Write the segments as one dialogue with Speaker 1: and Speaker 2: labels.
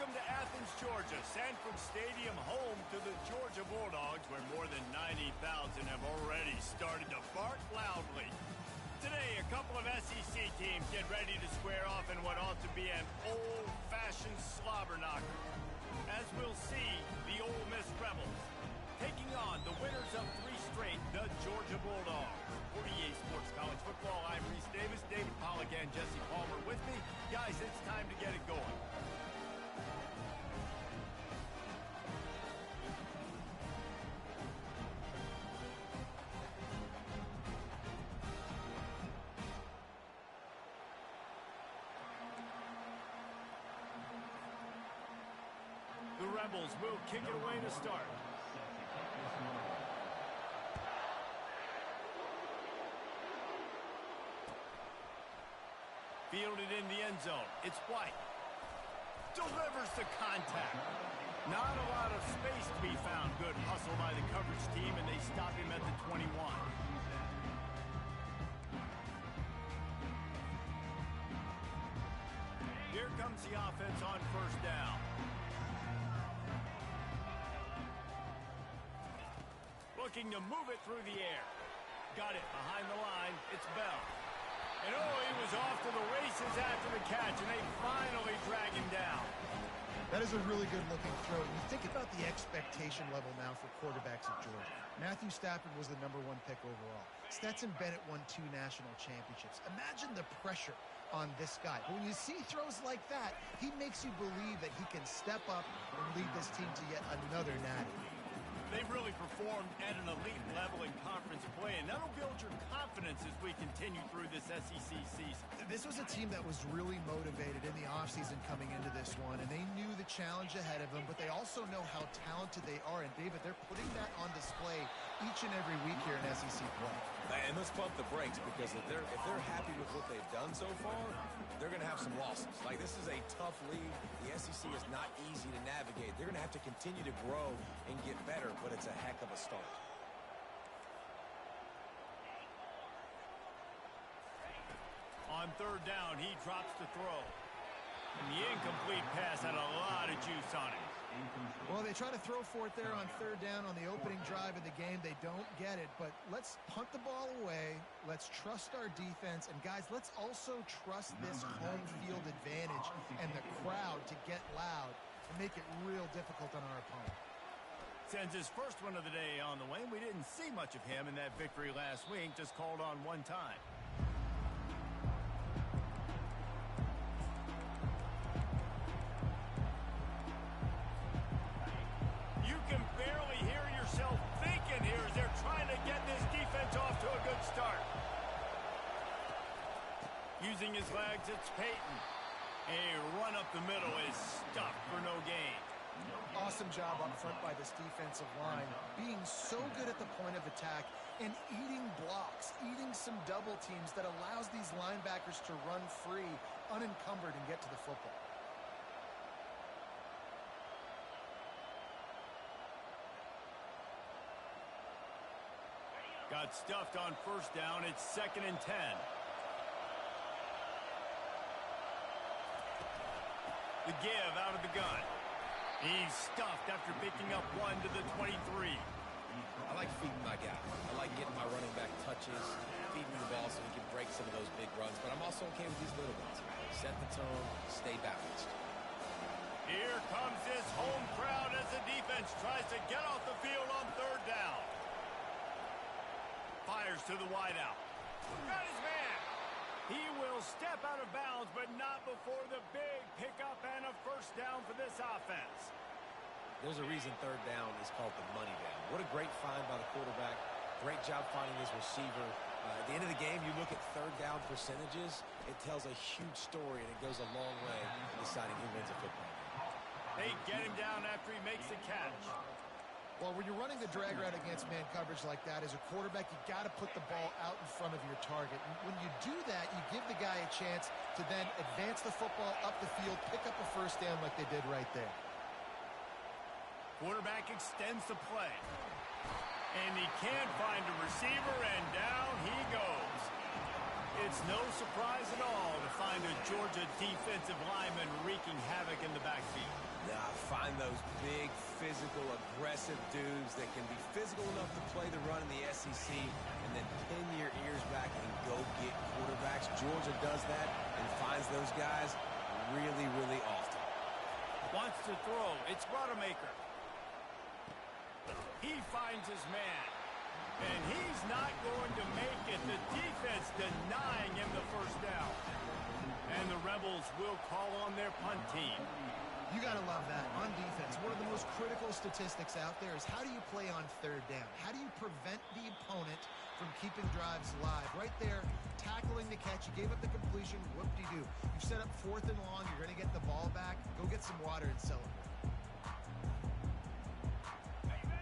Speaker 1: Welcome to Athens, Georgia, Sanford Stadium, home to the Georgia Bulldogs, where more than 90,000 have already started to bark loudly. Today, a couple of SEC teams get ready to square off in what ought to be an old-fashioned slobber knocker. As we'll see, the Ole Miss Rebels taking on the winners of 3 straight, the Georgia Bulldogs. For EA Sports College Football, I'm Reese Davis, David Pollack, and Jesse Palmer with me. Guys, it's time to get it going. The Rebels will kick it away to start. Fielded in the end zone. It's White. Delivers the contact. Not a lot of space to be found. Good hustle by the coverage team, and they stop him at the 21. Here comes the offense on first down. Looking to move it through the air. Got it behind the line. It's Bell. And oh, he was off to the races after the catch, and they finally drag him down.
Speaker 2: That is a really good-looking throw. You think about the expectation level now for quarterbacks at Georgia. Matthew Stafford was the #1 pick overall. Stetson Bennett won 2 national championships. Imagine the pressure on this guy. But when you see throws like that, he makes you believe that he can step up and lead this team to yet another natty.
Speaker 1: They've really performed at an elite level in conference play, and that'll build your confidence as we continue through this SEC season.
Speaker 2: This was a team that was really motivated in the offseason coming into this one, and they knew the challenge ahead of them, but they also know how talented they are. And, David, they're putting that on display each and every week here in SEC play.
Speaker 3: And let's pump the brakes, because if they're happy with what they've done so far, they're going to have some losses. Like, this is a tough league. The SEC is not easy to navigate. They're going to have to continue to grow and get better, but it's a heck of a start.
Speaker 1: On third down, he drops the throw. And the incomplete pass had a lot of juice on it.
Speaker 2: Well, they try to throw for it there on third down on the opening drive of the game. They don't get it, but let's punt the ball away. Let's trust our defense. And, guys, let's also trust this home field advantage and the crowd to get loud and make it real difficult on our opponent.
Speaker 1: Sends his first one of the day on the way. We didn't see much of him in that victory last week, just called on one time. You can barely hear yourself thinking here as they're trying to get this defense off to a good start. Using his legs, it's Peyton. A run up the middle is stuffed for no gain.
Speaker 2: Awesome job up front by this defensive line, being so good at the point of attack and eating blocks, eating some double teams that allows these linebackers to run free, unencumbered, and get to the football.
Speaker 1: Got stuffed on first down. It's 2nd and 10. The give out of the gun. He's stuffed after picking up 1 to the 23.
Speaker 3: I like feeding my guy. I like getting my running back touches, feeding the ball so he can break some of those big runs. But I'm also okay with these little ones. Set the tone, stay balanced.
Speaker 1: Here comes this home crowd as the defense tries to get off the field on third down. Fires to the wideout. Got his man. He will step out of bounds, but not before the big pickup and a first down for this offense.
Speaker 3: There's a reason third down is called the money down. What a great find by the quarterback. Great job finding his receiver. At the end of the game, you look at third down percentages, it tells a huge story, and it goes a long way in deciding who wins a football game.
Speaker 1: They get him down after he makes the catch.
Speaker 2: Well, when you're running the drag route against man coverage like that, as a quarterback, you got to put the ball out in front of your target. And when you do that, you give the guy a chance to then advance the football up the field, pick up a first down like they did right there.
Speaker 1: Quarterback extends the play. And he can't find a receiver, and down he goes. It's no surprise at all to find a Georgia defensive lineman wreaking havoc in the backfield.
Speaker 3: Nah, find those big, physical, aggressive dudes that can be physical enough to play the run in the SEC and then pin your ears back and go get quarterbacks. Georgia does that and finds those guys really, really often.
Speaker 1: Wants to throw. It's Rodemaker. He finds his man. And he's not going to make it. The defense denying him the first down. And the Rebels will call on their punt team.
Speaker 2: You got to love that. On defense, one of the most critical statistics out there is how do you play on third down? How do you prevent the opponent from keeping drives live? Right there, tackling the catch. You gave up the completion. Whoop-de-doo. You set up 4th and long. You're going to get the ball back. Go get some water and celebrate.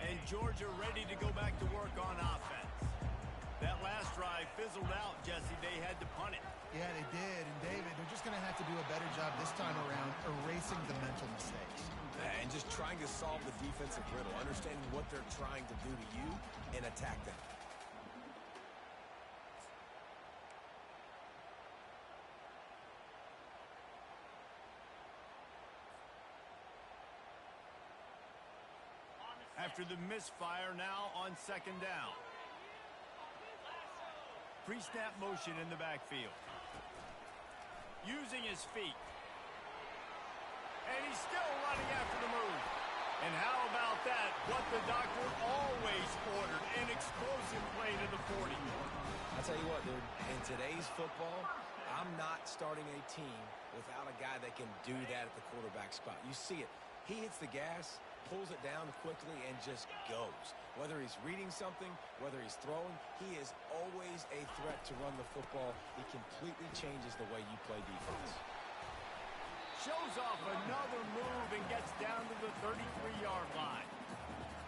Speaker 1: And Georgia ready to go back to work on offense. That last drive fizzled out, Jesse. They had to punt it.
Speaker 2: Yeah, they did. And, David, they're just going to have to do a better job this time around erasing the mental mistakes.
Speaker 3: And just trying to solve the defensive riddle, understanding what they're trying to do to you and attack them.
Speaker 1: After the misfire, now on 2nd down. Pre-snap motion in the backfield. Using his feet. And he's still running after the move. And how about that? What the doctor always ordered. An explosive play to the 40.
Speaker 3: I'll tell you what, dude. In today's football, I'm not starting a team without a guy that can do that at the quarterback spot. You see it. He hits the gas, pulls it down quickly, and just goes. Whether he's reading something, whether he's throwing, he is always a threat to run the football. He completely changes the way you play defense.
Speaker 1: Shows off another move and gets down to the 33-yard line.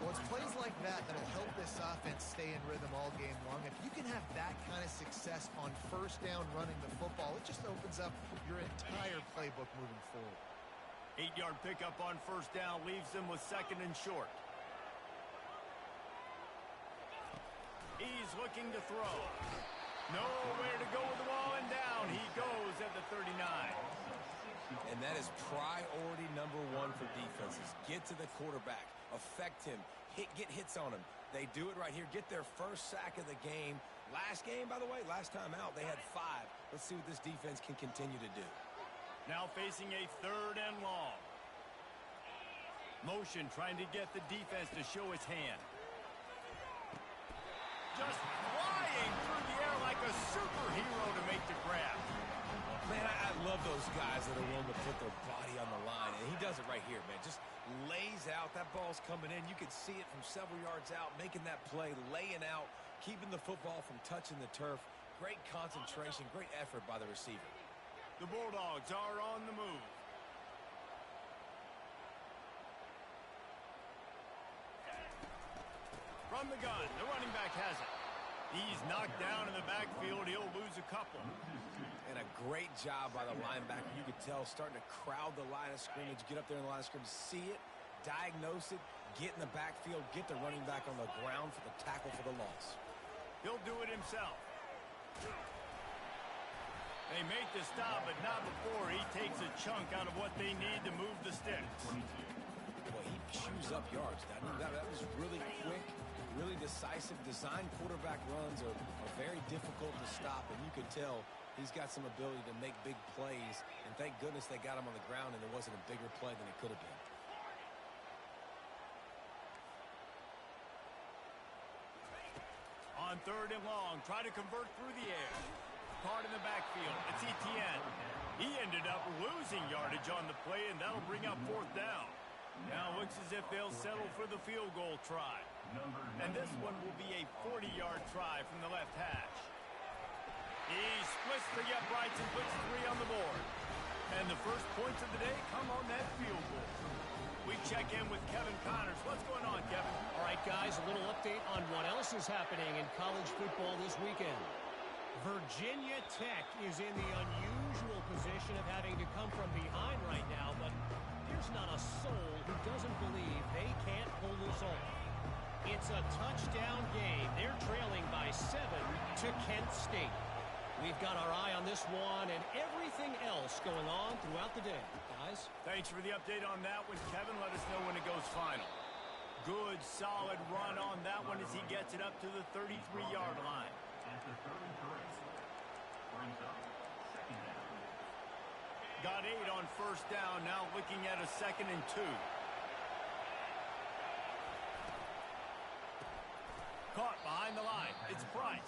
Speaker 2: Well, it's plays like that that'll help this offense stay in rhythm all game long. If you can have that kind of success on 1st down running the football, it just opens up your entire playbook moving forward.
Speaker 1: 8-yard pickup on 1st down leaves them with 2nd and short. He's looking to throw. Nowhere to go with the ball, and down he goes at the 39.
Speaker 3: And that is priority number 1 for defenses. Get to the quarterback. Affect him. Get hits on him. They do it right here. Get their first sack of the game. Last game, by the way, last time out, they had 5. Let's see what this defense can continue to do.
Speaker 1: Now facing a 3rd and long. Motion trying to get the defense to show his hand. Just flying through the air like a superhero to make the grab.
Speaker 3: Man, I love those guys that are willing to put their body on the line. And he does it right here, man. Just lays out. That ball's coming in. You can see it from several yards out, making that play, laying out, keeping the football from touching the turf. Great concentration, great effort by the receiver.
Speaker 1: The Bulldogs are on the move. From the gun, the running back has it. He's knocked down in the backfield. He'll lose a couple.
Speaker 3: And a great job by the linebacker. You could tell starting to crowd the line of scrimmage, get up there in the line of scrimmage, see it, diagnose it, get in the backfield, get the running back on the ground for the tackle for the loss.
Speaker 1: He'll do it himself. They make the stop, but not before he takes a chunk out of what they need to move the sticks.
Speaker 3: Well, he chews up yards. That was really quick, really decisive. Design quarterback runs are very difficult to stop, and you could tell he's got some ability to make big plays, and thank goodness they got him on the ground and there wasn't a bigger play than it could have been.
Speaker 1: On 3rd and long, try to convert through the air. Caught in the backfield. It's Etienne. He ended up losing yardage on the play, and that'll bring up 4th down. Now it looks as if they'll settle for the field goal try. And this one will be a 40-yard try from the left hash. He splits the uprights and puts 3 on the board. And the first points of the day come on that field goal. We check in with Kevin Connors. What's going on, Kevin?
Speaker 4: All right, guys, a little update on what else is happening in college football this weekend. Virginia Tech is in the unusual position of having to come from behind right now, but there's not a soul who doesn't believe they can't pull this off. It's a touchdown game. They're trailing by 7 to Kent State. We've got our eye on this one and everything else going on throughout the day, guys.
Speaker 1: Thanks for the update on that one, Kevin. Let us know when it goes final. Good, solid run on that one as he gets it up to the 33-yard line. Got 8 on first down, now looking at a 2nd and 2. Caught behind the line. It's Price.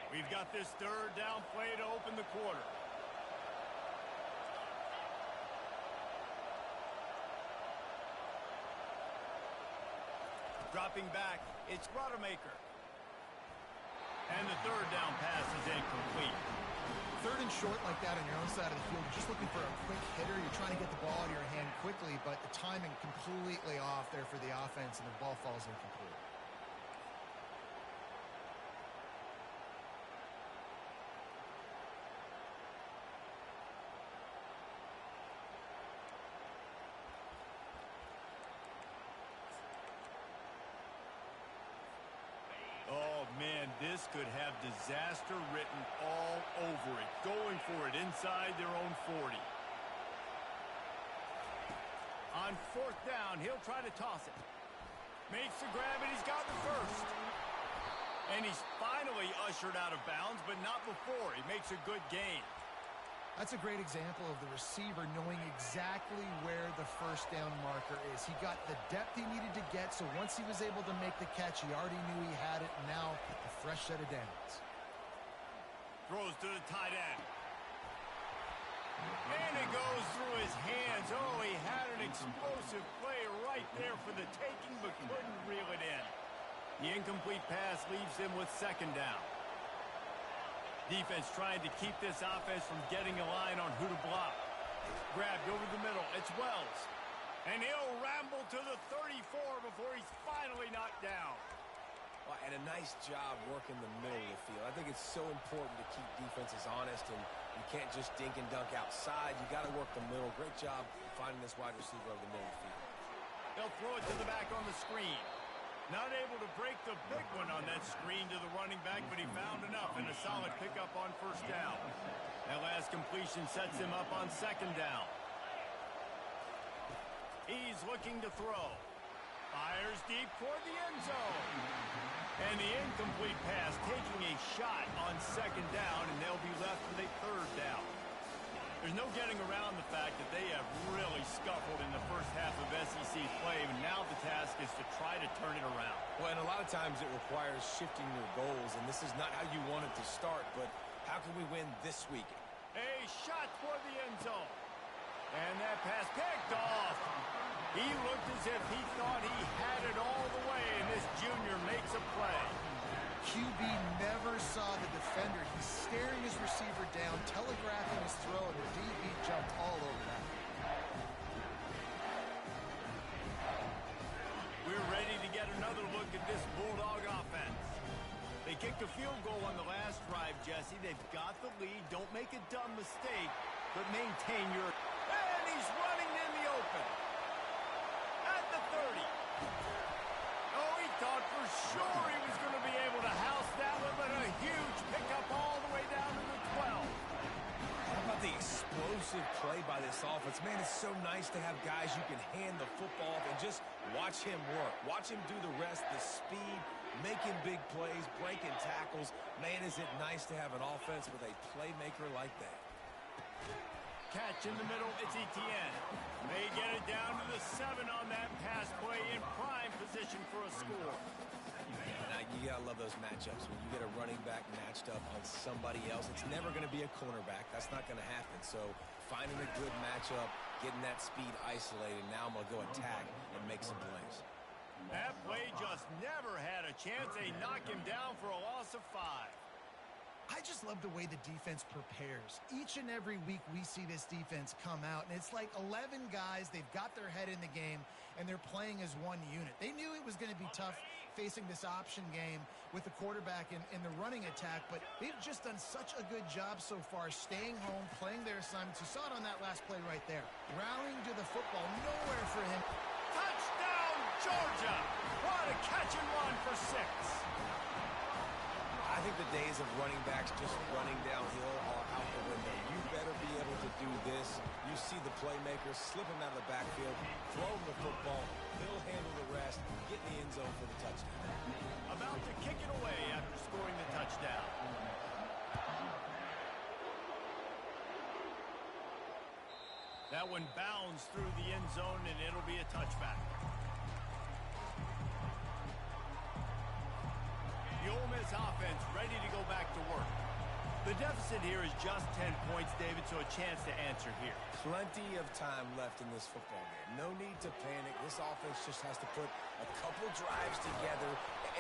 Speaker 1: We've got this 3rd down play to open the quarter. Dropping back, it's Rodemaker. And the 3rd down pass is incomplete.
Speaker 2: 3rd and short like that on your own side of the field, you're just looking for a quick hitter. You're trying to get the ball out of your hand quickly, but the timing completely off there for the offense, and the ball falls incomplete.
Speaker 1: Man, this could have disaster written all over it. Going for it inside their own 40. On 4th down, he'll try to toss it. Makes the grab, and he's got the first. And he's finally ushered out of bounds, but not before. He makes a good gain.
Speaker 2: That's a great example of the receiver knowing exactly where the first down marker is. He got the depth he needed to get, so once he was able to make the catch, he already knew he had it, and now a fresh set of downs.
Speaker 1: Throws to the tight end. And it goes through his hands. Oh, he had an explosive play right there for the taking, but couldn't reel it in. The incomplete pass leaves him with 2nd down. Defense trying to keep this offense from getting a line on who to block. Grabbed over the middle. It's Wells. And he'll ramble to the 34 before he's finally knocked down.
Speaker 3: Well, and a nice job working the middle of the field. I think it's so important to keep defenses honest, and you can't just dink and dunk outside. You got to work the middle. Great job finding this wide receiver over the middle of the field.
Speaker 1: They'll throw it to the back on the screen. Not able to break the big one on that screen to the running back, but he found enough and a solid pickup on 1st down. That last completion sets him up on 2nd down. He's looking to throw. Fires deep toward the end zone. And the incomplete pass taking a shot on 2nd down, and they'll be left with a 3rd down. There's no getting around the fact that they have really scuffled in the first half of SEC play, and now the task is to try to turn it around.
Speaker 3: Well, and a lot of times it requires shifting your goals, and this is not how you want it to start, but how can we win this weekend?
Speaker 1: A shot toward the end zone. And that pass picked off. He looked as if he thought he had it all the way, and this junior makes a play.
Speaker 2: QB never saw the defender. He's staring his receiver down, telegraphing his throw, and the DB jumped all over that.
Speaker 1: We're ready to get another look at this Bulldog offense. They kicked a field goal on the last drive, Jesse. They've got the lead. Don't make a dumb mistake, but maintain your... And he's running in the open. At the 30. Oh, he thought for sure he was going to be able to house that one, but a huge pickup all the way down to the 12.
Speaker 3: How about the explosive play by this offense? Man, it's so nice to have guys you can hand the football off and just watch him work. Watch him do the rest, the speed, making big plays, breaking tackles. Man, is it nice to have an offense with a playmaker like that.
Speaker 1: Catch in the middle, it's Etienne. May get it down to the 7 on that pass play, in prime position for a score.
Speaker 3: Now, you gotta love those matchups. When you get a running back matched up on somebody else, it's never gonna be a cornerback. That's not gonna happen. So finding a good matchup, getting that speed isolated, now I'm gonna go attack and make some plays.
Speaker 1: That play just never had a chance. They knock him down for a loss of 5.
Speaker 2: I just love the way the defense prepares. Each and every week we see this defense come out, and it's like 11 guys. They've got their head in the game, and they're playing as one unit. They knew it was going to be tough facing this option game with the quarterback in the running attack, but they've just done such a good job so far staying home, playing their assignments. You saw it on that last play right there. Rallying to the football, nowhere for him.
Speaker 1: Touchdown, Georgia! What a catch and run for 6.
Speaker 3: I think the days of running backs just running downhill are out the window. You better be able to do this. You see the playmaker, slip him out of the backfield, throw him the football, he'll handle the rest, get in the end zone for the touchdown.
Speaker 1: About to kick it away after scoring the touchdown. That one bounds through the end zone, and it'll be a touchback. The Ole Miss offense ready to go back to work. The deficit here is just 10 points, David, so a chance to answer here.
Speaker 3: Plenty of time left in this football game. No need to panic. This offense just has to put a couple drives together.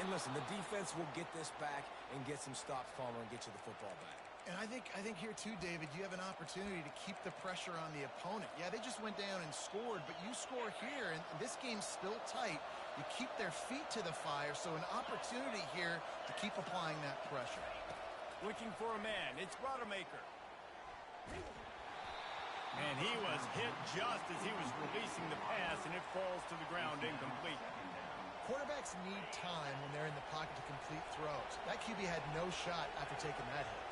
Speaker 3: And listen, the defense will get this back and get some stops, Palmer, and get you the football back.
Speaker 2: And I think here too, David, you have an opportunity to keep the pressure on the opponent. Yeah, they just went down and scored, but you score here, and this game's still tight. You keep their feet to the fire, so an opportunity here to keep applying that pressure.
Speaker 1: Looking for a man. It's Rodemaker. And he was hit just as he was releasing the pass, and it falls to the ground incomplete.
Speaker 2: Quarterbacks need time when they're in the pocket to complete throws. That QB had no shot after taking that hit.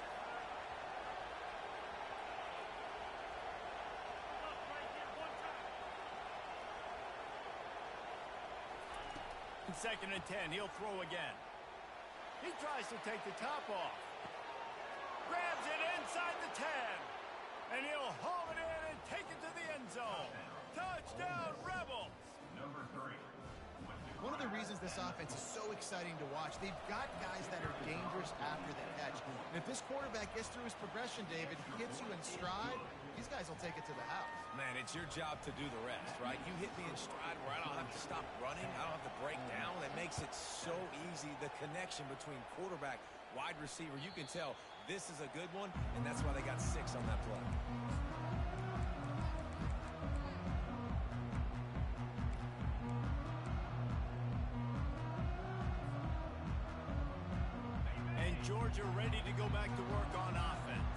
Speaker 1: Second and 10, he'll throw again. He tries to take the top off. Grabs it inside the 10. And he'll haul it in and take it to the end zone. Touchdown, Rebels!
Speaker 5: Number 3.
Speaker 2: One of the reasons this offense is so exciting to watch, they've got guys that are dangerous after the catch. And if this quarterback gets through his progression, David, he gets you in stride, these guys will take it to the house.
Speaker 3: Man, it's your job to do the rest, right? You hit me in stride where I don't have to stop running. I don't have to break down. It makes it so easy. The connection between quarterback, wide receiver, you can tell this is a good one, and that's why they got 6 on that play.
Speaker 1: And Georgia ready to go back to work on offense.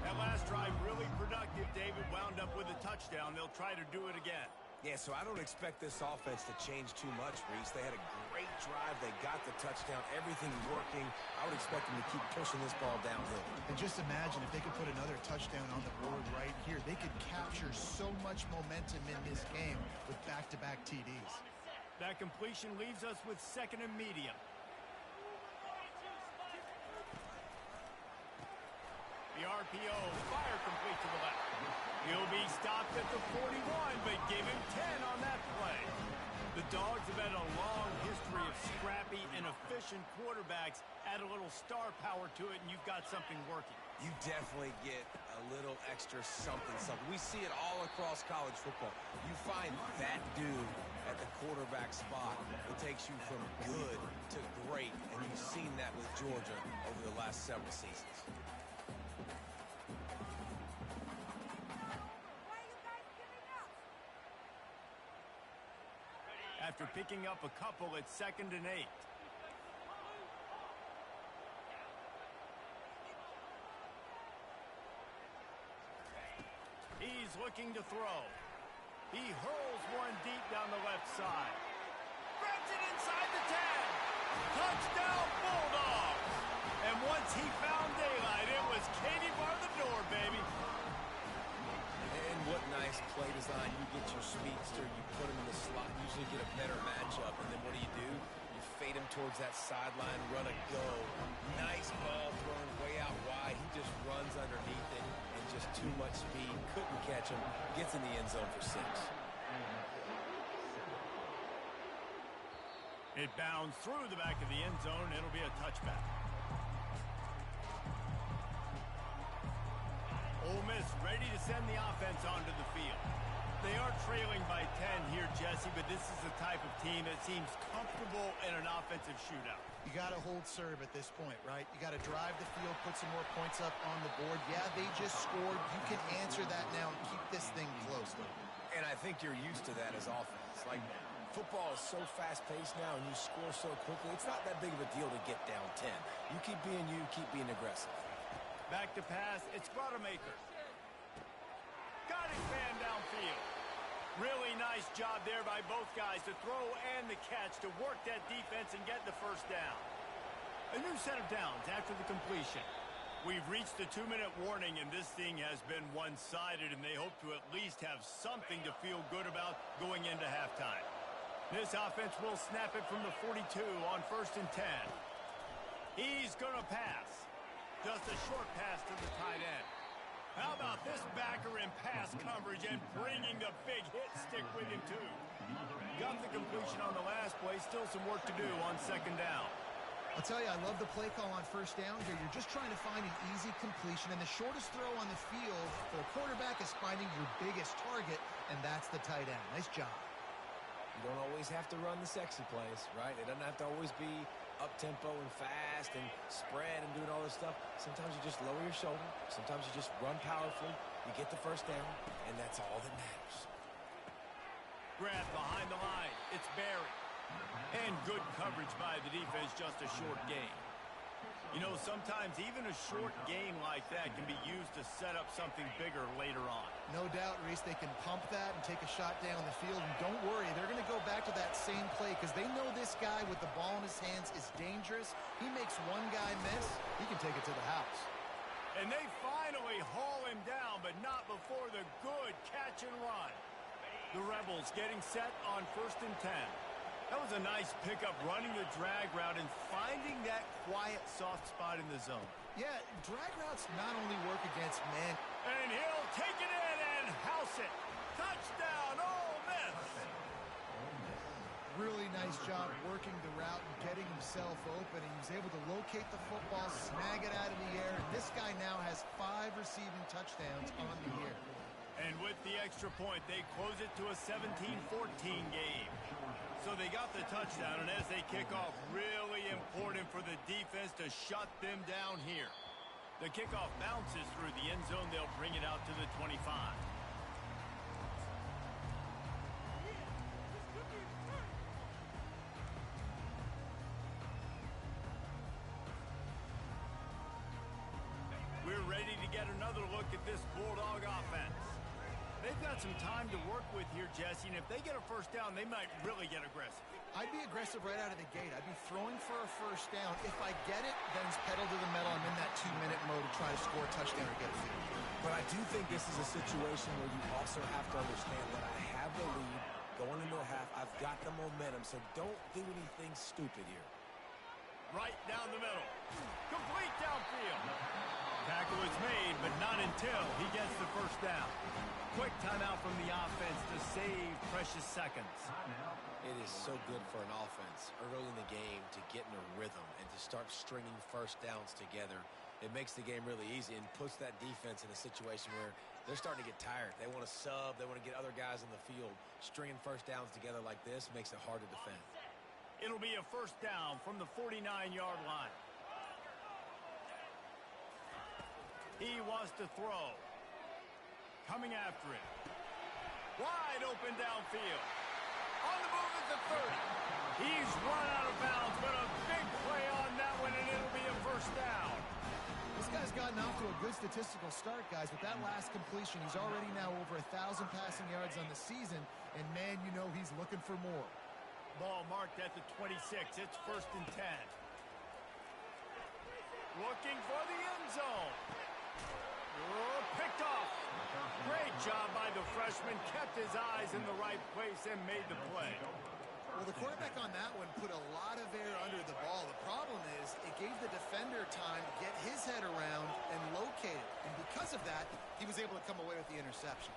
Speaker 1: That last drive really productive. David wound up with a touchdown. They'll try to do it again.
Speaker 3: Yeah, so I don't expect this offense to change too much, Reese. They had a great drive. They got the touchdown. Everything's working. I would expect them to keep pushing this ball downhill.
Speaker 2: And just imagine if they could put another touchdown on the board right here. They could capture so much momentum in this game with back-to-back TDs.
Speaker 1: That completion leaves us with second and medium. The RPO, fire complete to the left. He'll be stopped at the 41, but give him 10 on that play. The Dogs have had a long history of scrappy and efficient quarterbacks. Add a little star power to it, and you've got something working.
Speaker 3: You definitely get a little extra something. We see it all across college football. You find that dude at the quarterback spot. It takes you from good to great, and you've seen that with Georgia over the last several seasons.
Speaker 1: After picking up a couple, it's 2nd and 8. He's looking to throw. He hurls one deep down the left side. Grabs it inside the 10. Touchdown, Bulldogs! And once he found daylight, it was Katie bar the door, baby.
Speaker 3: And what nice play design. You get your speedster, you put him in the slot, usually get a better matchup, and then what do? You fade him towards that sideline, run a go. Nice ball thrown way out wide. He just runs underneath it, and just too much speed. Couldn't catch him. Gets in the end zone for 6.
Speaker 1: It bounds through the back of the end zone. It'll be a touchback. Ole Miss ready to send the offense onto the field. They are trailing by 10 here, Jesse, but this is the type of team that seems comfortable in an offensive shootout.
Speaker 2: You got to hold serve at this point, right? You got to drive the field, put some more points up on the board. Yeah, they just scored. You can answer that now and keep this thing close.
Speaker 3: And I think you're used to that as offense. Like, football is so fast-paced now, and you score so quickly, it's not that big of a deal to get down 10. You keep being you, keep being aggressive.
Speaker 1: Back to pass, it's Rodemaker. Got his man downfield. Really nice job there by both guys to throw and the catch to work that defense and get the first down. A new set of downs after the completion. We've reached the 2-minute warning, and this thing has been one-sided, and they hope to at least have something to feel good about going into halftime. This offense will snap it from the 42 on 1st and 10. He's going to pass. Just a short pass to the tight end. How about this backer in pass coverage and bringing the big hit stick with him, too? Got the completion on the last play. Still some work to do on 2nd down.
Speaker 2: I'll tell you, I love the play call on 1st down here. You're just trying to find an easy completion, and the shortest throw on the field for the quarterback is finding your biggest target, and that's the tight end. Nice job.
Speaker 3: You don't always have to run the sexy plays, right? It doesn't have to always be up-tempo and fast and spread and doing all this stuff. Sometimes you just lower your shoulder. Sometimes you just run powerfully. You get the 1st down, and that's all that matters.
Speaker 1: Grab behind the line. It's Barry. And good coverage by the defense, just a short gain. You know, sometimes even a short game like that can be used to set up something bigger later on.
Speaker 2: No doubt, Reese, they can pump that and take a shot down the field. And don't worry, they're going to go back to that same play because they know this guy with the ball in his hands is dangerous. He makes one guy miss, he can take it to the house.
Speaker 1: And they finally haul him down, but not before the good catch and run. The Rebels getting set on 1st and 10. That was a nice pickup, running the drag route and finding that quiet, soft spot in the zone.
Speaker 2: Yeah, drag routes not only work against man.
Speaker 1: And he'll take it in and house it. Touchdown, Ole Miss.
Speaker 2: Really nice job working the route and getting himself open. He was able to locate the football, snag it out of the air. And this guy now has 5 receiving touchdowns on the year.
Speaker 1: And with the extra point, they close it to a 17-14 game. So they got the touchdown, and as they kick off, really important for the defense to shut them down here. The kickoff bounces through the end zone. They'll bring it out to the 25. We're ready to get another look at this Bulldog offense. They've got some time to work with here, Jesse, and if they get a 1st down, they might really get aggressive.
Speaker 2: I'd be aggressive right out of the gate. I'd be throwing for a 1st down. If I get it, then it's pedal to the metal. I'm in that 2-minute mode to try to score a touchdown or get a field.
Speaker 3: But I do think this is a situation where you also have to understand that I have the lead going into the half. I've got the momentum, so don't do anything stupid here.
Speaker 1: Right down the middle. Complete downfield. Tackle is made, but not until he gets the 1st down. Quick timeout from the offense to save precious seconds.
Speaker 3: It is so good for an offense early in the game to get in a rhythm and to start stringing 1st downs together. It makes the game really easy and puts that defense in a situation where they're starting to get tired. They want to sub. They want to get other guys in the field. Stringing 1st downs together like this makes it hard to defend.
Speaker 1: It'll be a 1st down from the 49-yard line. He wants to throw. Coming after it. Wide open downfield. On the move at the 30. He's run out of bounds, but a big play on that one, and it'll be a 1st down.
Speaker 2: This guy's gotten off to a good statistical start, guys. With that last completion, he's already now over 1,000 passing yards on the season, and man, you know he's looking for more.
Speaker 1: Ball marked at the 26. It's 1st and 10. Looking for the end zone. Oh, picked off. Great job by the freshman. Kept his eyes in the right place and made the play.
Speaker 2: Well, the quarterback on that one put a lot of air under the ball. The problem is it gave the defender time to get his head around and locate it. And because of that, he was able to come away with the interception.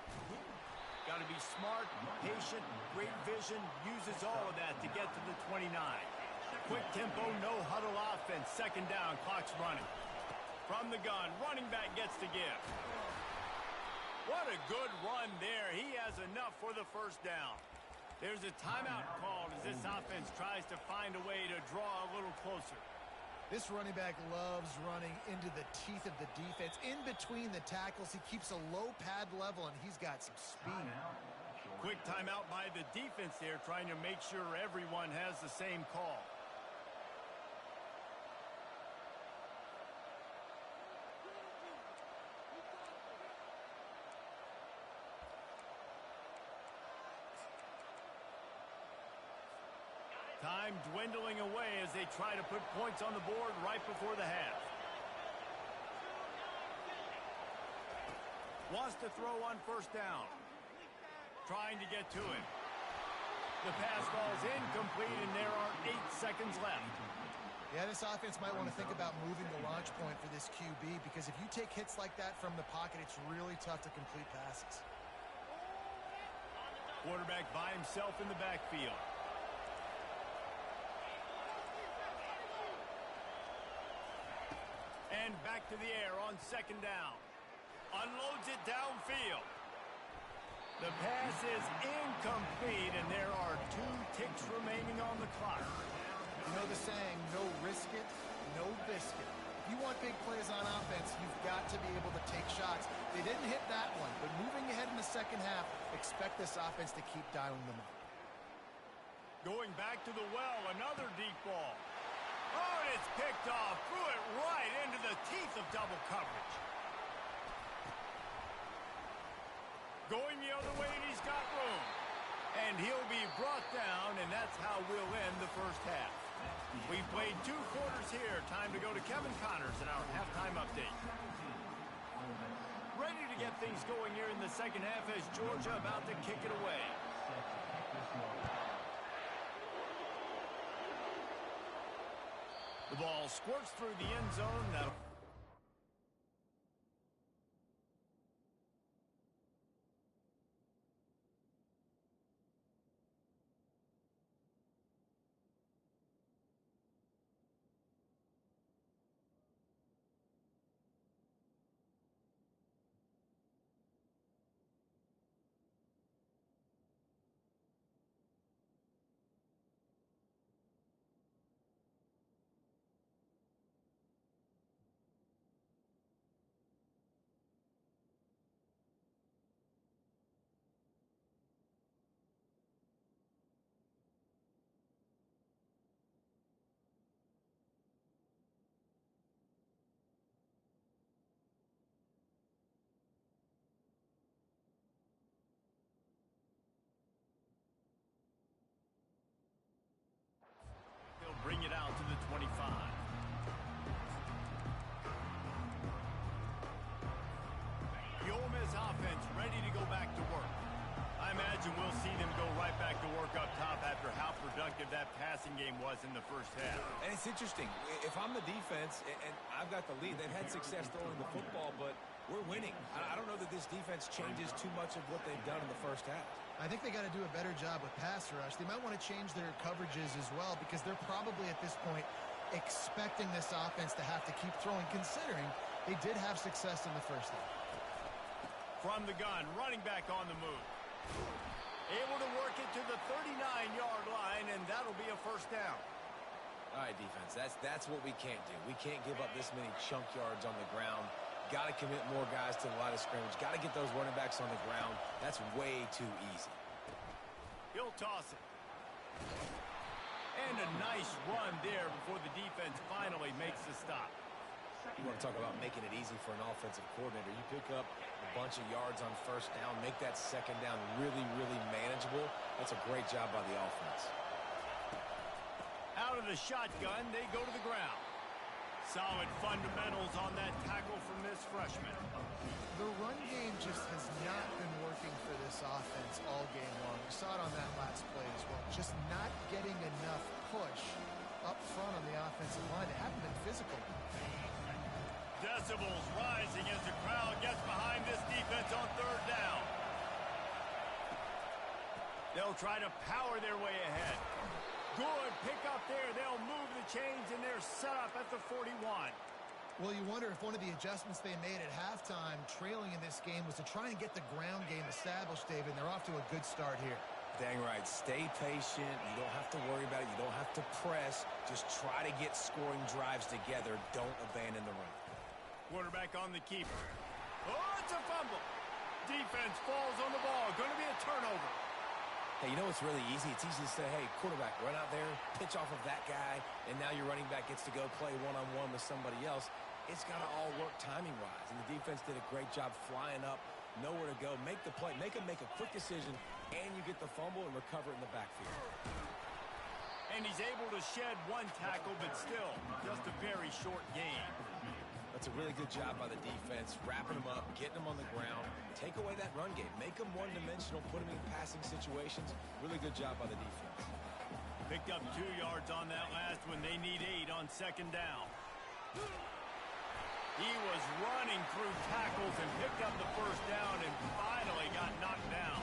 Speaker 1: Got to be smart, patient, great vision. Uses all of that to get to the 29. Quick tempo, no huddle offense. 2nd down, clock's running. From the gun, running back gets to give. What a good run there. He has enough for the 1st down. There's a timeout called as this offense tries to find a way to draw a little closer.
Speaker 2: This running back loves running into the teeth of the defense. In between the tackles, he keeps a low pad level, and he's got some speed.
Speaker 1: Quick timeout by the defense there, trying to make sure everyone has the same call. Time dwindling away as they try to put points on the board right before the half. Wants to throw on first down. Trying to get to it. The pass falls incomplete, and there are 8 seconds left.
Speaker 2: Yeah, this offense might want to think about moving the launch point for this QB, because if you take hits like that from the pocket, it's really tough to complete passes.
Speaker 1: Quarterback by himself in the backfield. And back to the air on second down. Unloads it downfield. The pass is incomplete, and there are 2 ticks remaining on the clock.
Speaker 2: You know the saying, no risk it, no biscuit. If you want big plays on offense, you've got to be able to take shots. They didn't hit that one, but moving ahead in the second half, expect this offense to keep dialing them up.
Speaker 1: Going back to the well, another deep ball. Oh, and it's picked off. Threw it right into the teeth of double coverage. Going the other way, and he's got room. And he'll be brought down, and that's how we'll end the first half. We've played 2 quarters here. Time to go to Kevin Connors in our halftime update. Ready to get things going here in the second half as Georgia about to kick it away. The ball squirts through the end zone. That'll bring it out to the 25. The Ole Miss offense ready to go back to work. I imagine we'll see them go right back to work up top after how productive that passing game was in the first half.
Speaker 3: And it's interesting. If I'm the defense and I've got the lead, they've had success throwing the football, but we're winning. I don't know that this defense changes too much of what they've done in the first half.
Speaker 2: I think they got to do a better job with pass rush. They might want to change their coverages as well, because they're probably at this point expecting this offense to have to keep throwing, considering they did have success in the first half.
Speaker 1: From the gun, running back on the move. Able to work it to the 39-yard line, and that'll be a first down.
Speaker 3: All right, defense, that's what we can't do. We can't give up this many chunk yards on the ground. Got to commit more guys to the line of scrimmage. Got to get those running backs on the ground. That's way too easy.
Speaker 1: He'll toss it. And a nice run there before the defense finally makes the stop.
Speaker 3: You want to talk about making it easy for an offensive coordinator. You pick up a bunch of yards on first down, make that second down really, really manageable. That's a great job by the offense.
Speaker 1: Out of the shotgun, they go to the ground. Solid fundamentals on that tackle from this freshman.
Speaker 2: The run game just has not been working for this offense all game long. We saw it on that last play as well. Just not getting enough push up front on the offensive line. They haven't been physical.
Speaker 1: Decibels rising as the crowd gets behind this defense on third down. They'll try to power their way ahead. Good pick up there. They'll move the chains, and they're set up at the 41.
Speaker 2: Well, you wonder if one of the adjustments they made at halftime, trailing in this game, was to try and get the ground game established, David, and they're off to a good start here.
Speaker 3: Dang right. Stay patient. You don't have to worry about it. You don't have to press. Just try to get scoring drives together. Don't abandon the run.
Speaker 1: Quarterback on the keeper. Oh, it's a fumble. Defense falls on the ball. Going to be a turnover.
Speaker 3: Hey, you know what's really easy? It's easy to say, hey, quarterback, run out there, pitch off of that guy, and now your running back gets to go play one-on-one with somebody else. It's got to all work timing-wise, and the defense did a great job flying up, nowhere to go, make the play, make a quick decision, and you get the fumble and recover it in the backfield.
Speaker 1: And he's able to shed one tackle, but still, just a very short gain.
Speaker 3: That's a really good job by the defense, wrapping them up, getting them on the ground, take away that run game, make them one-dimensional, put them in passing situations. Really good job by the defense.
Speaker 1: Picked up 2 yards on that last one. They need 8 on second down. He was running through tackles and picked up the first down and finally got knocked down.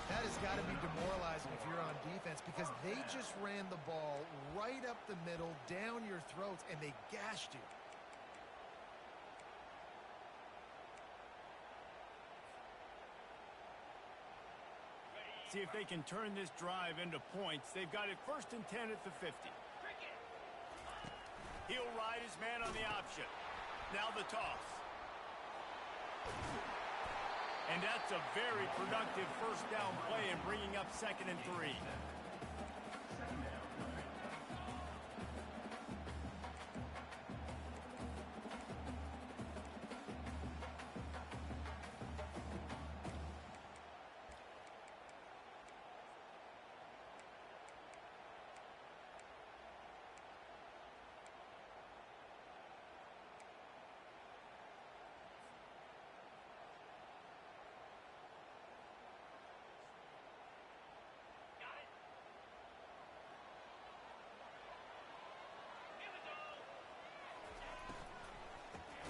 Speaker 2: That has got to be demoralizing if you're on defense because they just ran the ball right up the middle, down your throats, and they gashed you.
Speaker 1: See if they can turn this drive into points. They've got it 1st and 10 at the 50. He'll ride his man on the option. Now the toss. And that's a very productive first down play and bringing up 2nd and 3.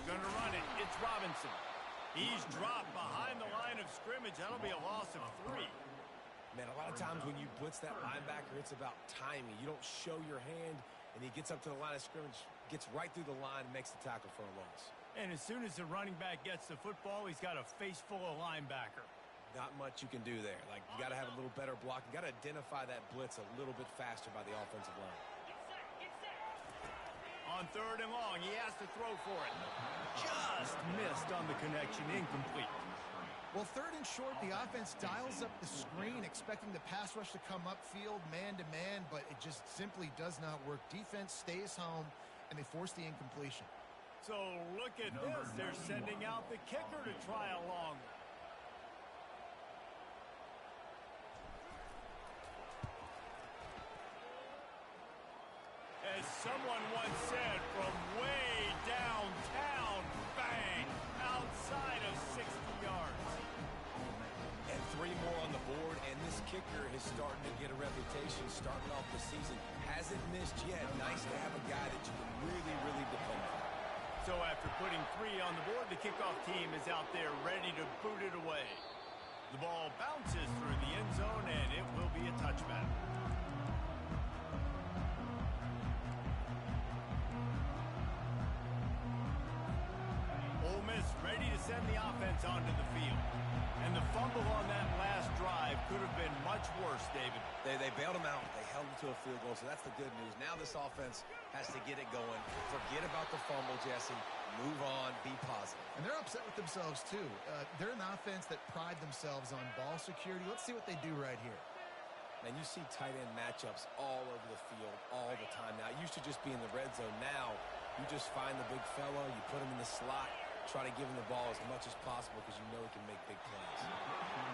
Speaker 1: Gonna run it. It's Robinson. He's dropped behind the line of scrimmage. That'll be a loss of 3.
Speaker 3: Man, a lot of times when you blitz that linebacker, it's about timing. You don't show your hand, and he gets up to the line of scrimmage, gets right through the line, and makes the tackle for a loss.
Speaker 1: And as soon as the running back gets the football, he's got a face full of linebacker.
Speaker 3: Not much you can do there. Like, you got to have a little better block. You got to identify that blitz a little bit faster by the offensive line.
Speaker 1: On 3rd and long, he has to throw for it. Just missed on the connection, incomplete.
Speaker 2: Well, 3rd and short, the offense dials up the screen, expecting the pass rush to come upfield, man-to-man, but it just simply does not work. Defense stays home, and they force the incompletion.
Speaker 1: So look at this. They're sending out the kicker to try a long one. As someone once said, from way downtown, bang, outside of 60 yards.
Speaker 3: And 3 more on the board, and this kicker is starting to get a reputation starting off the season. Hasn't missed yet. Nice to have a guy that you can really, really depend on.
Speaker 1: So after putting 3 on the board, the kickoff team is out there ready to boot it away. The ball bounces through the end zone, and it will be a touchback. Ole Miss ready to send the offense onto the field. And the fumble on that last drive could have been much worse, David.
Speaker 3: They bailed him out. They held him to a field goal, so that's the good news. Now this offense has to get it going. Forget about the fumble, Jesse. Move on. Be positive.
Speaker 2: And they're upset with themselves, too. They're an offense that pride themselves on ball security. Let's see what they do right here.
Speaker 3: And you see tight end matchups all over the field all the time. Now, it used to just be in the red zone. Now, you just find the big fellow, you put him in the slot, try to give him the ball as much as possible because you know he can make big plays.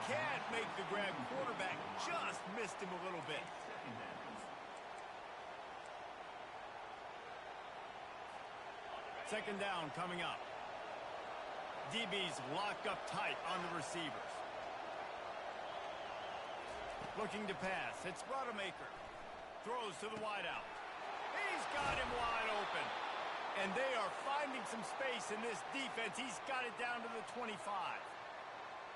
Speaker 1: Can't make the grab. Quarterback just missed him a little bit. Second down coming up. DBs lock up tight on the receivers. Looking to pass. It's Rodemaker. Throws to the wideout. He's got him wide open. And they are finding some space in this defense. He's got it down to the 25.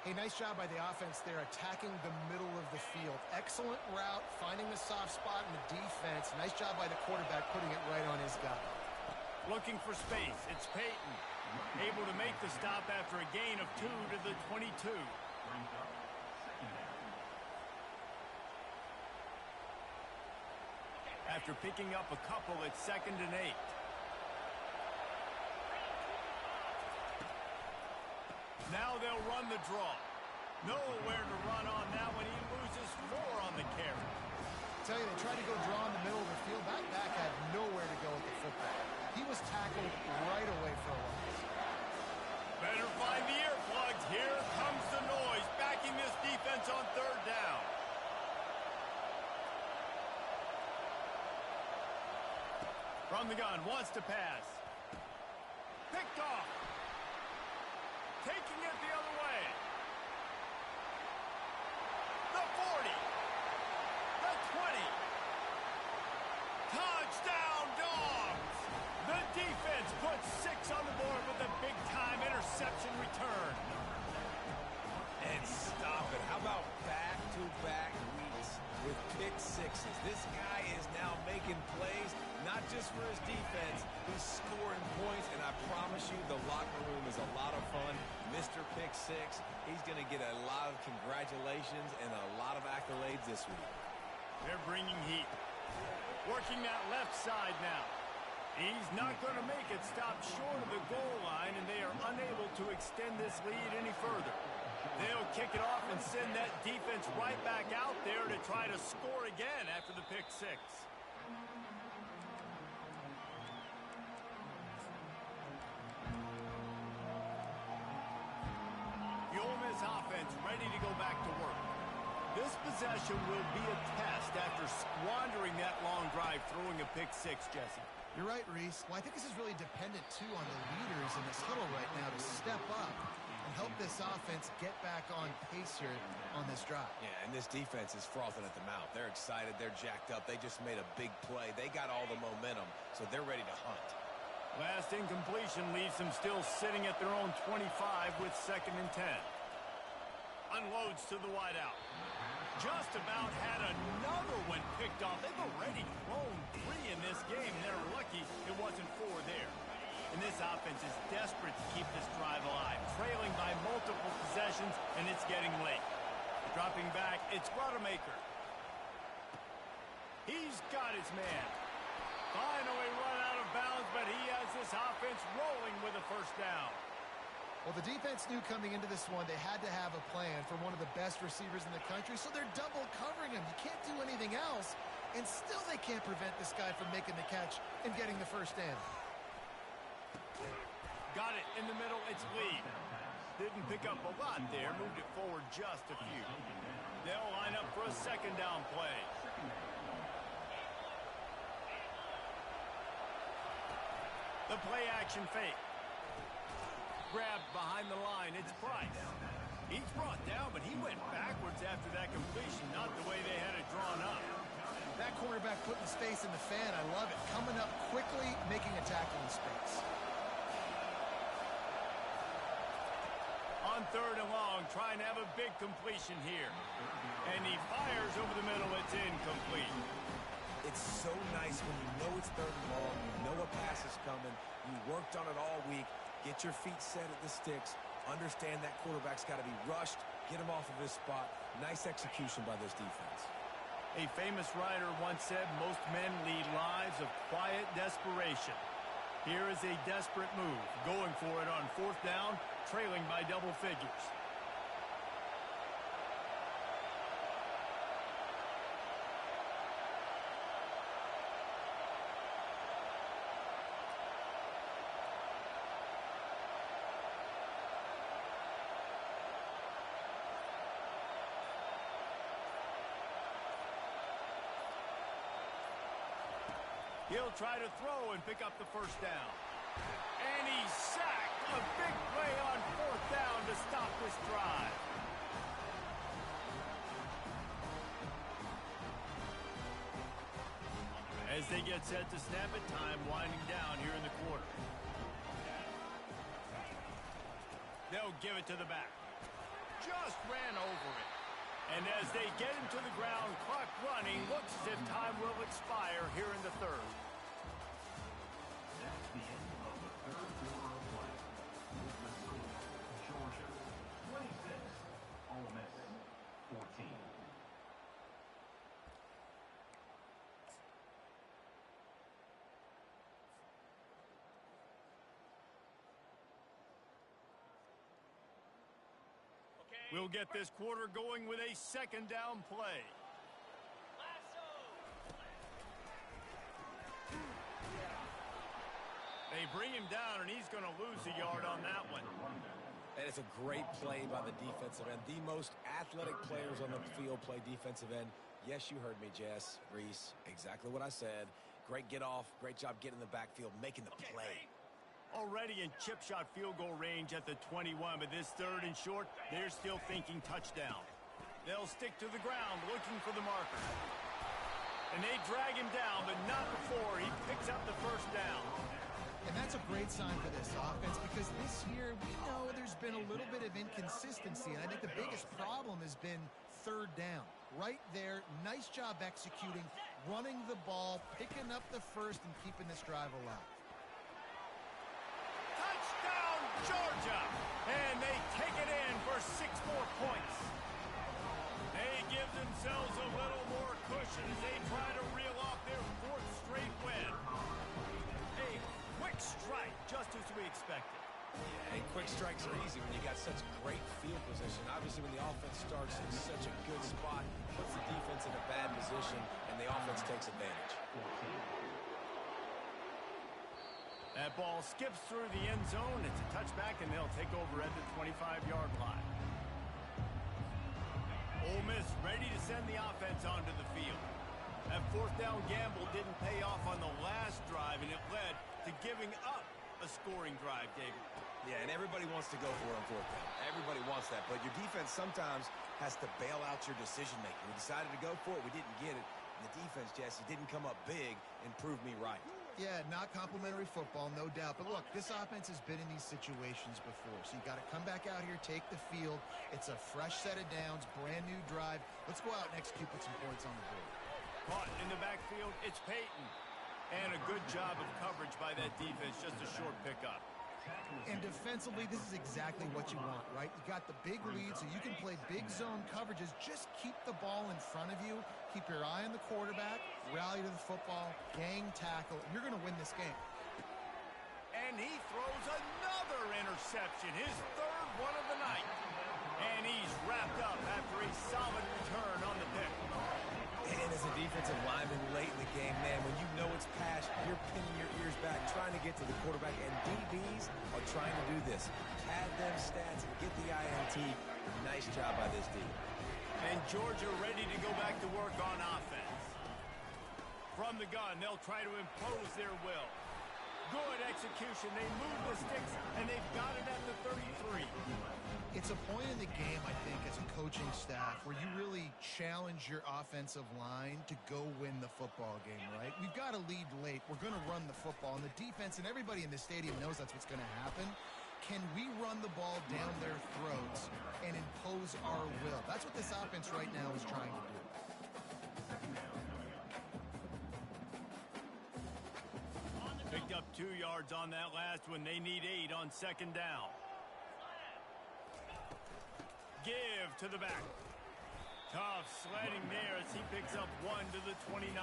Speaker 2: Hey, nice job by the offense there, attacking the middle of the field. Excellent route, finding the soft spot in the defense. Nice job by the quarterback putting it right on his guy.
Speaker 1: Looking for space. It's Peyton. Able to make the stop after a gain of 2 to the 22. after picking up a couple at 2nd and 8. Now they'll run the draw. Nowhere to run on that one. He loses 4 on the carry.
Speaker 2: I tell you, they tried to go draw in the middle of the field. That back had nowhere to go with the football. He was tackled right away for a loss.
Speaker 1: Better find the earplugs. Here comes the noise, backing this defense on 3rd down. From the gun, wants to pass. Picked off. Taking it the other way. The 40. The 20. Touchdown, Dogs! The defense puts 6 on the board with a big-time interception return.
Speaker 3: And stop it. How about back-to-back weeks with pick sixes? This guy is now making plays, not just for his defense. He's scoring points, and I promise you the locker room is a lot of fun. Mr. Pick Six, he's going to get a lot of congratulations and a lot of accolades this week.
Speaker 1: They're bringing heat. Working that left side now. He's not going to make it stop short of the goal line, and they are unable to extend this lead any further. They'll kick it off and send that defense right back out there to try to score again after the pick 6. The Ole Miss offense ready to go back to work. This possession will be a test after squandering that long drive throwing a pick 6, Jesse.
Speaker 2: You're right, Reese. Well, I think this is really dependent, too, on the leaders in this huddle right now to step up and help this offense get back on pace here on this drive.
Speaker 3: Yeah, and this defense is frothing at the mouth. They're excited. They're jacked up. They just made a big play. They got all the momentum, so they're ready to hunt.
Speaker 1: Last incompletion leaves them still sitting at their own 25 with 2nd and 10. Unloads to the wideout. Just about had another one picked off. They've already thrown 3 in this game. They're lucky it wasn't 4 there. And this offense is desperate to keep this drive alive. Trailing by multiple possessions, and it's getting late. Dropping back, it's Rodemaker. He's got his man. Finally run out of bounds, but he has this offense rolling with a 1st down.
Speaker 2: Well, the defense knew coming into this one they had to have a plan for one of the best receivers in the country, so they're double covering him. You can't do anything else, and still they can't prevent this guy from making the catch and getting the 1st down.
Speaker 1: Got it in the middle, it's Lee. Didn't pick up a lot there, moved it forward just a few. They'll line up for a 2nd down play. The play action fake. Grabbed behind the line, it's Price. He's brought down, but he went backwards after that completion, not the way they had it drawn up.
Speaker 2: That quarterback putting his face in the fan, I love it. Coming up quickly, making a tackle in space.
Speaker 1: On 3rd and long, trying to have a big completion here. And he fires over the middle, it's incomplete.
Speaker 3: It's so nice when you know it's 3rd and long, you know a pass is coming, you worked on it all week. Get your feet set at the sticks. Understand that quarterback's got to be rushed. Get him off of his spot. Nice execution by this defense.
Speaker 1: A famous writer once said, most men lead lives of quiet desperation. Here is a desperate move. Going for it on 4th down, trailing by double figures. He'll try to throw and pick up the 1st down. And he's sacked. A big play on 4th down to stop this drive. As they get set to snap it, time winding down here in the quarter. They'll give it to the back. Just ran over it. And as they get him to the ground, clock running, looks as if time will expire here in the 3rd.
Speaker 5: That's the end of the 3rd quarter of play. With the score, Georgia 26, Ole Miss 14.
Speaker 1: We'll get this quarter going with a second down play. They bring him down, and he's going to lose a yard on that one.
Speaker 3: And it's a great play by the defensive end. The most athletic players on the field play defensive end. Yes, you heard me, Jess, Reese. Exactly what I said. Great get off. Great job getting in the backfield, making the play.
Speaker 1: Already in chip shot field goal range at the 21, but this third and short, they're still thinking touchdown. They'll stick to the ground looking for the marker. And they drag him down, but not before he picks up the first down.
Speaker 2: And that's a great sign for this offense because this year we know there's been a little bit of inconsistency, and I think the biggest problem has been third down. Right there, nice job executing, running the ball, picking up the first, and keeping this drive alive.
Speaker 1: Touchdown, Georgia! And they take it in for 6 more points. They give themselves a little more cushion as they try to reel off their 4th straight win. A quick strike, just as we expected.
Speaker 3: Yeah, and quick strikes are easy when you got such great field position. Obviously, when the offense starts in such a good spot, puts the defense in a bad position, and the offense takes advantage.
Speaker 1: That ball skips through the end zone. It's a touchback, and they'll take over at the 25-yard line. Ole Miss ready to send the offense onto the field. That 4th down gamble didn't pay off on the last drive, and it led to giving up a scoring drive, David.
Speaker 3: Yeah, and everybody wants to go for it on 4th down. Everybody wants that, but your defense sometimes has to bail out your decision-making. We decided to go for it. We didn't get it. And the defense, Jesse, didn't come up big and prove me right.
Speaker 2: Yeah, not complimentary football, no doubt. But look, this offense has been in these situations before. So you got to come back out here, take the field. It's a fresh set of downs, brand new drive. Let's go out and execute with some points on the board.
Speaker 1: Caught in the backfield, it's Peyton. And a good job of coverage by that defense, just a short pickup.
Speaker 2: And defensively, this is exactly what you want, right? You got the big lead, so you can play big zone coverages. Just keep the ball in front of you. Keep your eye on the quarterback. Rally to the football. Gang tackle. You're going to win this game.
Speaker 1: And he throws another interception, his 3rd one of the night. And he's wrapped up after a solid return on the pick.
Speaker 3: And as a defensive lineman late in the game, man, when you know it's past, you're pinning your ears back, trying to get to the quarterback, and DBs are trying to do this. Pad them stats and get the INT. Nice job by this D.
Speaker 1: And Georgia ready to go back to work on offense. From the gun, they'll try to impose their will. Good execution. They move the sticks, and they've got it at the 33.
Speaker 2: It's a point in the game, I think, as a coaching staff where you really challenge your offensive line to go win the football game, right? We've got to lead late. We're going to run the football. And the defense and everybody in the stadium knows that's what's going to happen. Can we run the ball down their throats and impose our will? That's what this offense right now is trying to do.
Speaker 1: Picked up 2 yards on that last one. They need 8 on 2nd down. Give to the back. Tough sledding there as he picks up 1 to the 29.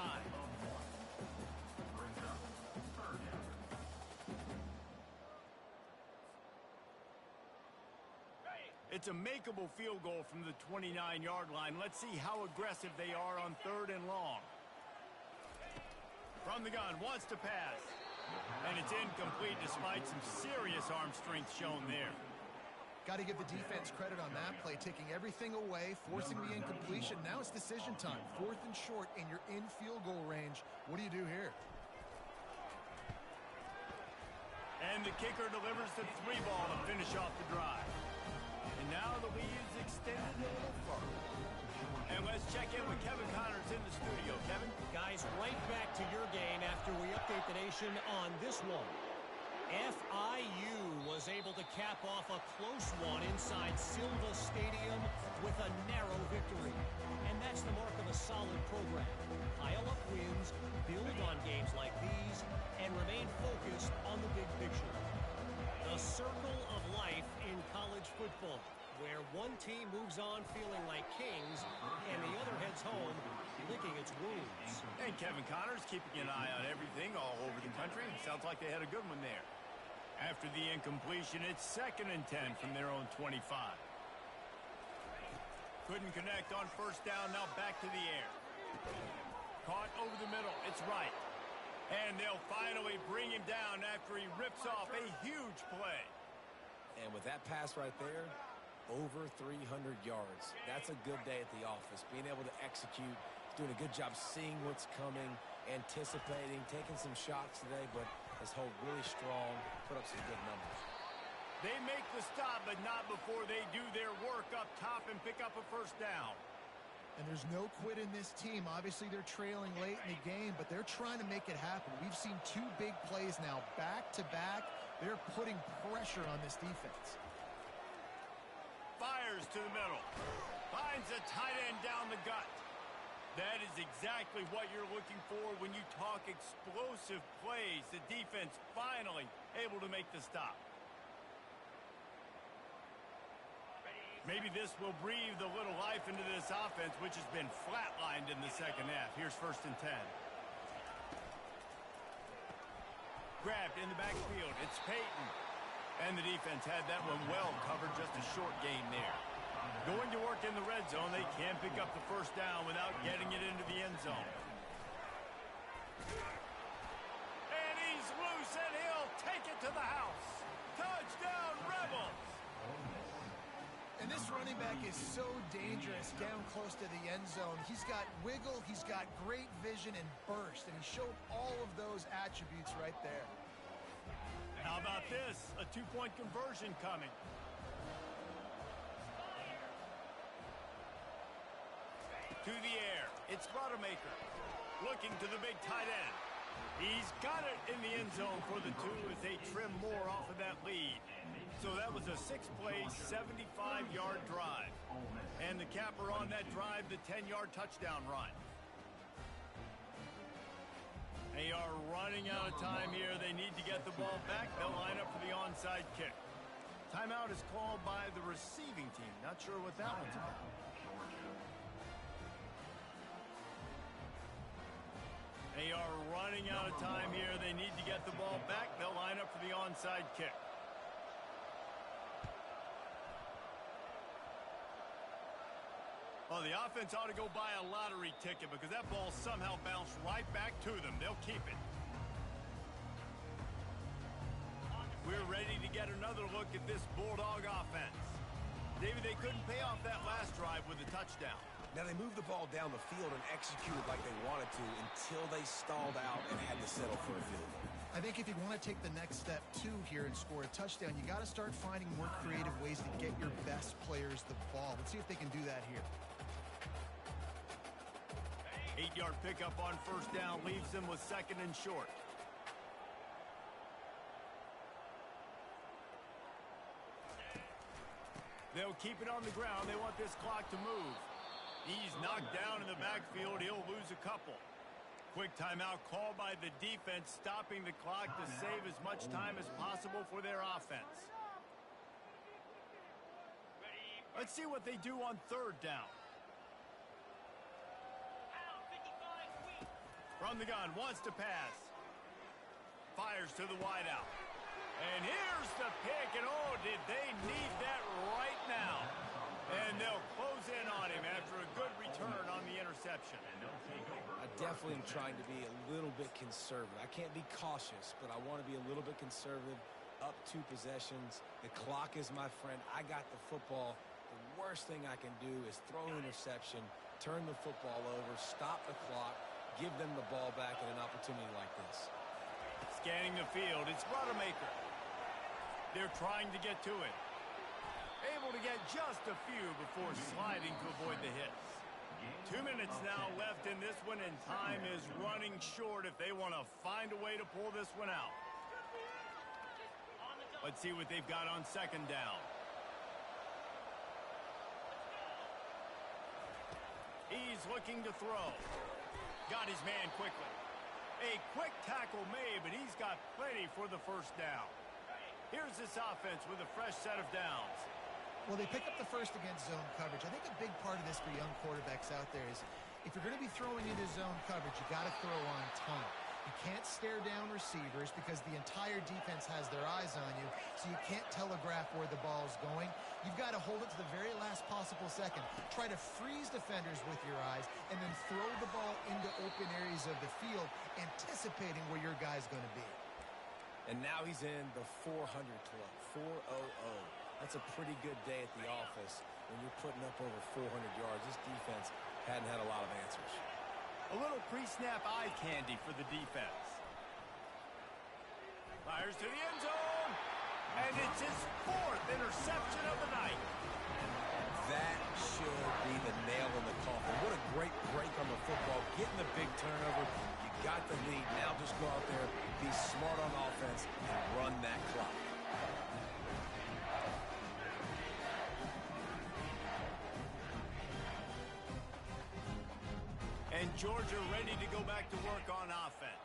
Speaker 1: It's a makeable field goal from the 29-yard line. Let's see how aggressive they are on 3rd and long. From the gun, wants to pass. And it's incomplete despite some serious arm strength shown there.
Speaker 2: Got to give the defense credit on that play, taking everything away, forcing the incompletion. Now it's decision time. 4th and short, and you're in field goal range. What do you do here?
Speaker 1: And the kicker delivers the 3 ball to finish off the drive. And now the lead is extended a little further. And let's check in with Kevin Connors in the studio. Kevin?
Speaker 4: Guys, right back to your game after we update the nation on this one. FIU was able to cap off a close one inside Silva Stadium with a narrow victory. And that's the mark of a solid program. Pile up wins, build on games like these, and remain focused on the big picture. The circle of life in college football, where one team moves on feeling like kings and the other heads home licking its wounds.
Speaker 1: And Kevin Connors keeping an eye on everything all over the country. Sounds like they had a good one there. After the incompletion, it's 2nd and 10 from their own 25. Couldn't connect on first down. Now back to the air. Caught over the middle. It's right. And they'll finally bring him down after he rips off a huge play.
Speaker 3: And with that pass right there, over 300 yards. That's a good day at the office. Being able to execute, doing a good job seeing what's coming, anticipating, taking some shots today, but has held really strong, put up some good numbers.
Speaker 1: They make the stop, but not before they do their work up top and pick up a first down.
Speaker 2: And there's no quit in this team. Obviously, they're trailing late in the game, but they're trying to make it happen. We've seen 2 big plays now, back-to-back. They're putting pressure on this defense.
Speaker 1: Fires to the middle. Finds a tight end down the gut. That is exactly what you're looking for when you talk explosive plays. The defense finally able to make the stop. Maybe this will breathe a little life into this offense, which has been flatlined in the second half. Here's 1st and 10. Grabbed in the backfield. It's Peyton. And the defense had that one well covered. Just a short gain there. Going to work in the red zone. They can pick up the first down without getting it into the end zone. And he's loose, and he'll take it to the house. Touchdown, Rebels!
Speaker 2: And this running back is so dangerous down close to the end zone. He's got wiggle, he's got great vision and burst, and he showed all of those attributes right there.
Speaker 1: How about this? A 2-point conversion coming. To the air. It's Rodemaker. Looking to the big tight end. He's got it in the end zone for the 2 as they trim more off of that lead. So that was a 6-play, 75-yard drive. And the capper on that drive, the 10-yard touchdown run. They are running out of time here. They need to get the ball back. They'll line up for the onside kick. Timeout is called by the receiving team. Not sure what that one's about. They are running out of time here. They need to get the ball back. They'll line up for the onside kick. Well, the offense ought to go buy a lottery ticket because that ball somehow bounced right back to them. They'll keep it. We're ready to get another look at this Bulldog offense. David, they couldn't pay off that last drive with a touchdown.
Speaker 3: Now, they moved the ball down the field and executed like they wanted to until they stalled out and had to settle for a field goal.
Speaker 2: I think if you want to take the next step, too, here and score a touchdown, you got to start finding more creative ways to get your best players the ball. Let's see if they can do that here.
Speaker 1: 8-yard pickup on first down leaves them with 2nd and short. They'll keep it on the ground. They want this clock to move. He's knocked down in the backfield. He'll lose a couple. Quick timeout called by the defense, stopping the clock to save as much time as possible for their offense. Let's see what they do on 3rd down. From the gun, wants to pass. Fires to the wideout. And here's the pick, and oh, did they need that right now. And they'll close in on him after a good return on the interception.
Speaker 3: I definitely am trying to be a little bit conservative. I can't be cautious, but I want to be a little bit conservative. Up 2 possessions. The clock is my friend. I got the football. The worst thing I can do is throw an interception, turn the football over, stop the clock, give them the ball back at an opportunity like this.
Speaker 1: Scanning the field, it's Rodemaker. They're trying to get to it. Able to get just a few before sliding to avoid the hits. 2 minutes now left in this one, and time is running short if they want to find a way to pull this one out. Let's see what they've got on 2nd down. He's looking to throw. Got his man quickly. A quick tackle made, but he's got plenty for the first down. Here's this offense with a fresh set of downs.
Speaker 2: Well, they pick up the first against zone coverage. I think a big part of this for young quarterbacks out there is if you're going to be throwing into zone coverage, you got to throw on time. You can't stare down receivers because the entire defense has their eyes on you, so you can't telegraph where the ball's going. You've got to hold it to the very last possible second. Try to freeze defenders with your eyes and then throw the ball into open areas of the field, anticipating where your guy's going to be.
Speaker 3: And now he's in the 400 club, 400. That's a pretty good day at the office when you're putting up over 400 yards. This defense hadn't had a lot of answers.
Speaker 1: A little pre-snap eye candy for the defense. Fires to the end zone. And it's his 4th interception of the night.
Speaker 3: That should be the nail in the coffin. What a great break on the football. Getting the big turnover. You got the lead. Now just go out there, be smart on offense, and run that clock.
Speaker 1: And Georgia ready to go back to work on offense.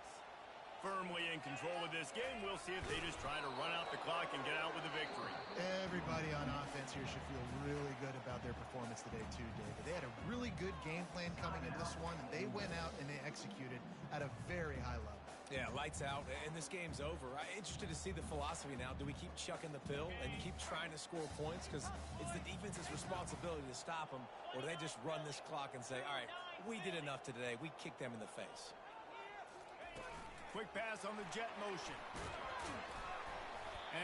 Speaker 1: Firmly in control of this game. We'll see if they just try to run out the clock and get out with a victory.
Speaker 2: Everybody on offense here should feel really good about their performance today too, David. They had a really good game plan coming into this one, and they went out and they executed at a very high level.
Speaker 3: Yeah, lights out, and this game's over. I'm interested to see the philosophy now. Do we keep chucking the pill and keep trying to score points? Because it's the defense's responsibility to stop them, or do they just run this clock and say, all right, we did enough today. We kicked them in the face.
Speaker 1: Quick pass on the jet motion.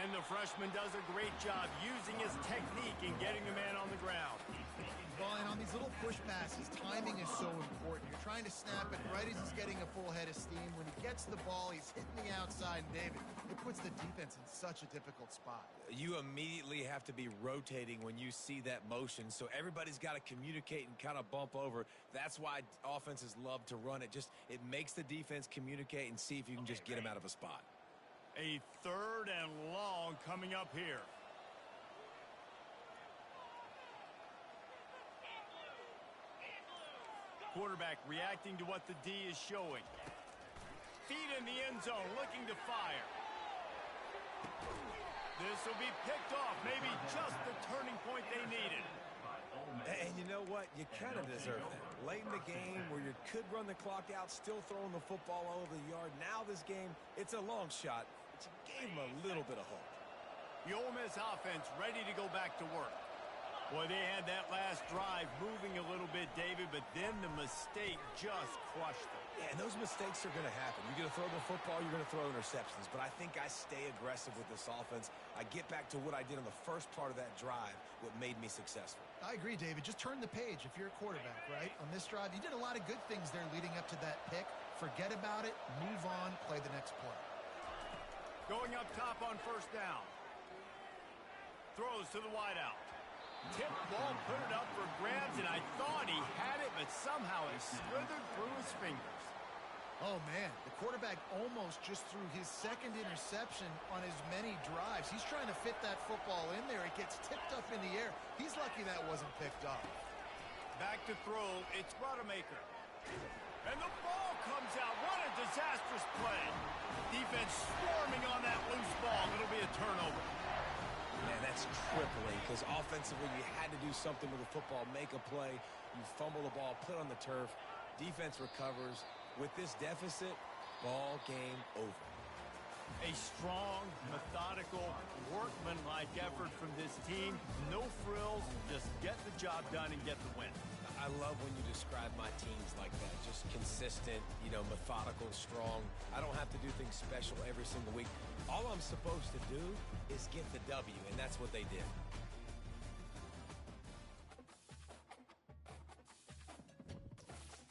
Speaker 1: And the freshman does a great job using his technique and getting the man on the ground.
Speaker 2: Well, and on these little push passes, timing is so important. You're trying to snap it right as he's getting a full head of steam. When he gets the ball, he's hitting the outside. And David, it puts the defense in such a difficult spot.
Speaker 3: You immediately have to be rotating when you see that motion, so everybody's got to communicate and kind of bump over. That's why offenses love to run it. It makes the defense communicate and see if you can just get them out of a spot.
Speaker 1: A 3rd and long coming up here. Quarterback reacting to what the D is showing. Feet in the end zone, looking to fire. This will be picked off, maybe just the turning point they needed.
Speaker 3: And you know what? You kind of deserve that. Late in the game where you could run the clock out, still throwing the football all over the yard. Now this game, it's a long shot, but you gave him a little bit of hope.
Speaker 1: The Ole Miss offense ready to go back to work. Boy, they had that last drive moving a little bit, David, but then the mistake just crushed them.
Speaker 3: Yeah, and those mistakes are going to happen. You're going to throw the football, you're going to throw interceptions, but I think I stay aggressive with this offense. I get back to what I did on the first part of that drive, what made me successful.
Speaker 2: I agree, David. Just turn the page if you're a quarterback, right? On this drive, you did a lot of good things there leading up to that pick. Forget about it, move on, play the next play.
Speaker 1: Going up top on 1st down. Throws to the wideout. Tip ball, put it up for grabs, and I thought he had it, but somehow it slithered through his fingers.
Speaker 2: Oh, man, the quarterback almost just threw his 2nd interception on as many drives. He's trying to fit that football in there. It gets tipped up in the air. He's lucky that wasn't picked up.
Speaker 1: Back to throw, it's Rodemaker. And the ball comes out. What a disastrous play. Defense swarming on that loose ball. It'll be a turnover.
Speaker 3: Man, that's tripling because offensively you had to do something with the football, make a play. You fumble the ball, put on the turf. Defense recovers. With this deficit, ball game over.
Speaker 1: A strong, methodical, workmanlike effort from this team. No frills, just get the job done and get the win.
Speaker 3: I love when you describe my teams like that. Just consistent, methodical, strong. I don't have to do things special every single week. All I'm supposed to do is get the W, and that's what they did.